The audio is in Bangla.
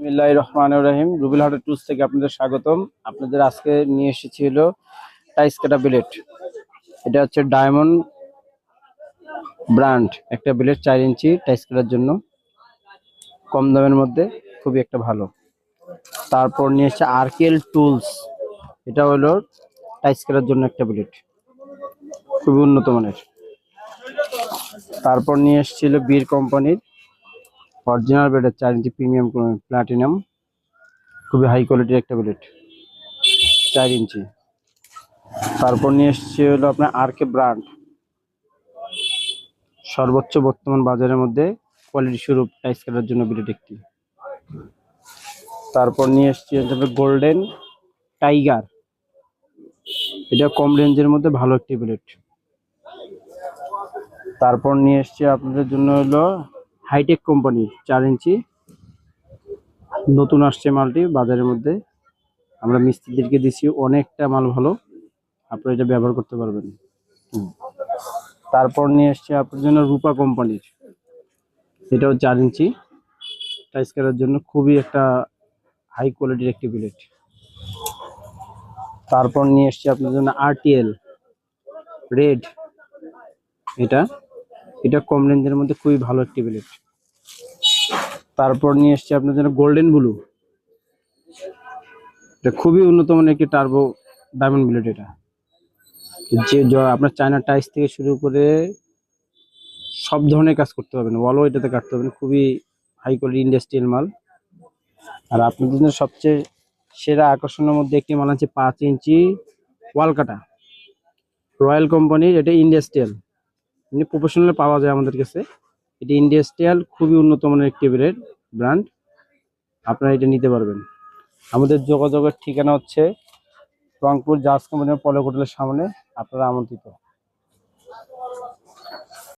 বিসমিল্লাহির রহমানির রহিম। রুবেল হাটের টুলস থেকে আপনাদের স্বাগতম। আপনাদের আজকে নিয়ে এসেছি হলো টাইস কাটা ব্লেড। এটা হচ্ছে ডায়মন্ড ব্র্যান্ড একটা ব্লেড, 4 ইঞ্চি টাইস কাটার জন্য, কম দামের মধ্যে খুবই একটা ভালো। তারপর নিয়ে এসেছে আরকেল টুলস। এটা হলো টাইস কাটার জন্য একটা ব্লেড, খুবই উন্নত মানের। তারপর নিয়ে এসেছিল বীর কোম্পানির অরিজিনাল ব্লেড, 4 ইঞ্চি প্রিমিয়াম প্লাটিনাম, খুবই হাই কোয়ালিটির একটা ব্লেড, 4 ইঞ্চি। তারপর নিয়ে এসেছি হলো আপনার আরকে ব্র্যান্ড, সর্বোচ্চ বর্তমান বাজারের মধ্যে কোয়ালিটি স্বরূপ টাইস কাটার জন্য ব্লেড একটি। তারপর নিয়ে এসেছি গোল্ডেন টাইগার, এটা কম রেঞ্জের মধ্যে ভালো একটি ব্লেড। তারপর নিয়ে এসেছি আপনাদের জন্য হলো হাইটেক কোম্পানি 4 ইঞ্চি, নতুন আসছে মালটি বাজারের মধ্যে। আমরা মিস্ত্রিদেরকে দিচ্ছি, অনেকটা মাল ভালো, আপনারা এটা ব্যবহার করতে পারবেন। তারপর নিয়ে এসছে আপনার জন্য রূপা কোম্পানির, এটাও 4 ইঞ্চি টাইস কাটার জন্য খুবই একটা হাই কোয়ালিটির একটি ব্লেড। তারপর নিয়ে এসছে আপনার জন্য আরটিএল রেড, এটা এটা কম রেঞ্জের মধ্যে খুবই ভালো একটি ব্লেড। তারপর নিয়ে এসছে আপনার জন্য গোল্ডেন ব্লু, এটা খুবই উন্নত মানের একটি টার্বো ডায়মন্ড ব্লেড। এটা যে আপনার চায়না টাইস থেকে শুরু করে সব ধরনের কাজ করতে পারবেন, ওয়ালও এটাতে কাটতে পারবেন, খুবই হাই কোয়ালিটি ইন্ডাস্ট্রিয়াল মাল। আর আপনাদের জন্য সবচেয়ে সেরা আকর্ষণের মধ্যে একটি মাল আছে 5 ইঞ্চি ওয়াল কাটা, রয়্যাল কোম্পানির। এটা ইন্ডাস্ট্রিয়াল, মানে প্রফেশনাল পাওয়া যায় আমাদের কাছে। এটি ইন্ডাস্ট্রিয়াল, খুবই উন্নত মানের একটি ব্র্যান্ড, আপনারা এটা নিতে পারবেন। আমাদের যোগাযোগের ঠিকানা হচ্ছে রংপুর জাহাজ কোম্পানির পলক হোটেলের সামনে, আপনারা আমন্ত্রিত।